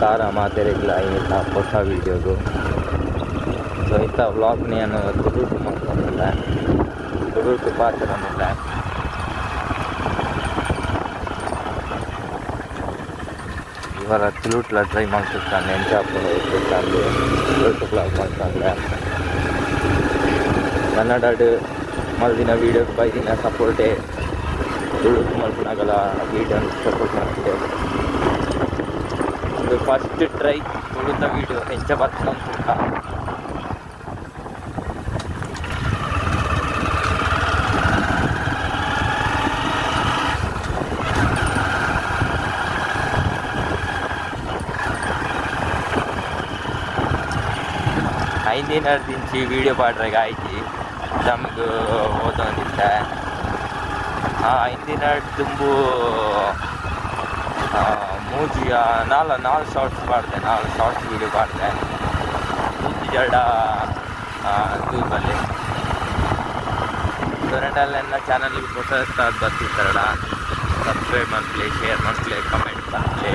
ನಮಸ್ಕಾರ ಮಾತೆರೆಗ್ಲ ಇಂಥ ಹೊಸ ವೀಡಿಯೋದು. ಸೊ ಇಂಥ ವ್ಲಾಗ್ನಿ ನಾನು ತುಳುಟು ಮಾಡ್ಕೊಂಡಿಲ್ಲ, ತುಳುಟು ಪಾತ್ರನಿಲ್ಲ. ಇವರ ತುಳುಟ್ಲ ಟ್ರೈ ಮಾಡ್ತಿರ್ತಾನೆ ನೆಂಚಾಪುರ ಇರ್ತಿರ್ತಾನೆ ತುಳುಟು ವ್ಲಾಗ್ ಮಾಡ್ತಾನೆ. ಕನ್ನಡ ಮಲ್ದಿನ ವೀಡಿಯೋಗೆ ಬೈದಿನ ಸಪೋರ್ಟೇ ತುಳುಟು ಮಲ್ಪನಾಗಲ್ಲ ವೀಡಿಯೋನ ಸಪೋರ್ಟ್ ಮಾಡ್ತಿದ್ದೆ. ಇದು ಫಸ್ಟ್ ಟ್ರೈ ತುಳುತ ವೀಡಿಯೋ ಎಂಚ ಬರ್ತದೆ ಅಂತ ಐದಿನ ದಿಂಚಿ ವೀಡಿಯೋ ಪಾಡ್ರಾಗ ಆಯ್ತು ನಮ್ಗೆ ಓದೋದಿತ್ತ. ಐದಿನ ತುಂಬು ಮೂಜಿಯ ನಾಲ್ಕು ಶಾರ್ಟ್ಸ್ ಪಾಡ್ದೆ, 4 ಶಾರ್ಟ್ಸ್ ವೀಡಿಯೋ ಪಾಡ್ದೆ. ಮೂಜಿ ಜಡ ತೂಬಲ್ಲಿ ಸೊರಂಡಲ್ಲ ನನ್ನ ಚಾನಲ್ಗೆ ಹೊಸ ಬರ್ತಿರ್ತಾರಡ. ಸಬ್ಸ್ಕ್ರೈಬ್ ಮಾಡ್ಲಿ, ಶೇರ್ ಮಾಡ್ಲಿ, ಕಮೆಂಟ್ ಮಾಡ್ಲಿ,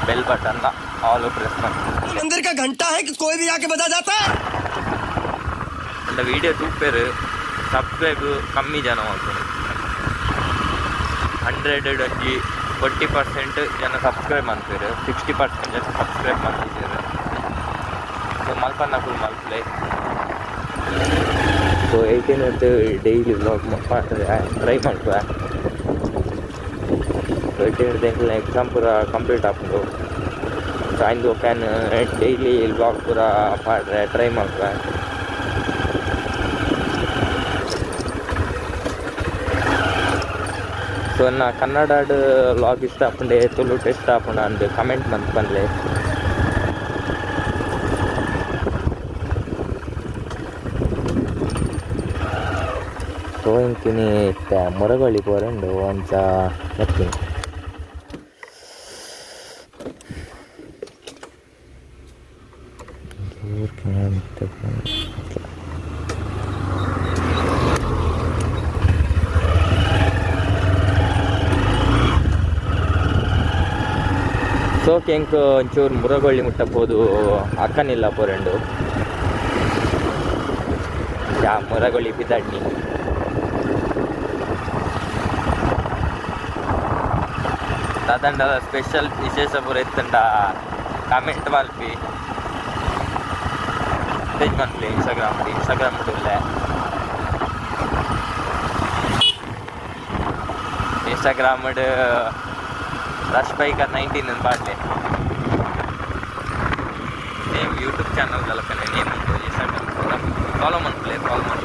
ಬೆಲ್ ಬಟನ್ನ ಆಲ್ ಪ್ರೆಸ್ ಮಾಡಿ. अंदर का घंटा है कि कोई भी आके बता जाता है. அந்த வீடியோ தூப்பேரு சப்ஸ்கிரைபு கம்மி ஜனம் ಆಗ್ತದೆ. 40% ಜನ ಸಬ್ಸ್ಕ್ರೈಬ್ ಮಾಡ್ತಾರೆ, 60% ಜನ ಸಬ್ಸ್ಕ್ರೈಬ್ ಮಾಡ್ತಿದ್ದಾರೆ. ಸೊ ಮಲ್ಪನ್ನ ಫುಲ್ ಮಲ್ಪಲೆ. ಸೊ 18 ಡೈಲಿ ವ್ಲಾಗ್ ಮಾಡ್ತಾರೆ, ಟ್ರೈ ಮಾಡ್ತಾರೆ. ಸೊ 18 ಎಕ್ಸಾಮ್ ಪೂರ ಕಂಪ್ಲೀಟ್ ಆಗ್ಬೋದು. ಸೊ ಆಯ್ತು ಕ್ಯಾನ್ ಡೈಲಿ ವ್ಲಾಗ್ ಪೂರ ಮಾಡ್ರೆ ಟ್ರೈ ಮಾಡ್ತಾರೆ. ಸೊ ನಾ ಕನ್ನಡ ವ್ಲಾಗ್ ಇಷ್ಟ ಆಪಂಡೆ ತುಳುಟು ಇಷ್ಟ ಆಪುಂಡ ಅಂದು ಕಮೆಂಟ್ ಮಂತ್ ಬಂದ್ಲೆ. ಸೊ ಇಂಕಿನಿ ಮುರಗೋಳಿ ಪೋರೆಂಡು ಒಂಚ ಎತ್ತಿನಿ. ಸೋಕೆ ಒಂಚೂರು ಮುರಗೊಳ್ಳಿ ಮುಟ್ಟಬೋದು ಅಕ್ಕನಿಲ್ಲ ಪೋರೆಂಡು. ಮುರಗೊಳ್ಳಿ ಬಿದಡ್ನಿ ದಾದಂಡ ಸ್ಪೆಷಲ್ ವಿಶೇಷ ಪೂರ ಎತ್ತಂಡ ಕಮೆಂಟ್ ಮಲ್ಪಿ ಪೇಜ್ ಮಲ್ಪಿ ಇನ್ಸ್ಟಾಗ್ರಾಮ್ ಇಡಲೆ. ಇನ್ಸ್ಟಾಗ್ರಾಮ್ रश बाइक 19 बाटले नेम यूट्यूब चैनल गलकने नेम फॉलो मन प्ले फॉलो मन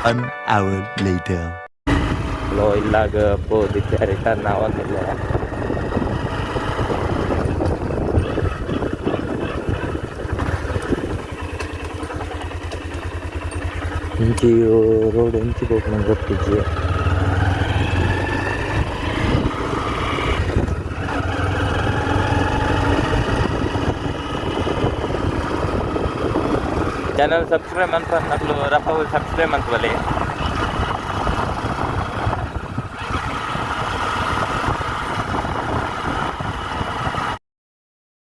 An hour later. Lo ilag po dicaritan nawan nila. Inci road inci bokna gottiji. Channel subscribe ಅಂತ ನಕ್ಲು ರಪ್ಪ ಸಬ್ಸ್ಕ್ರೈಬ್ ಅಂತ ಬಲೆ.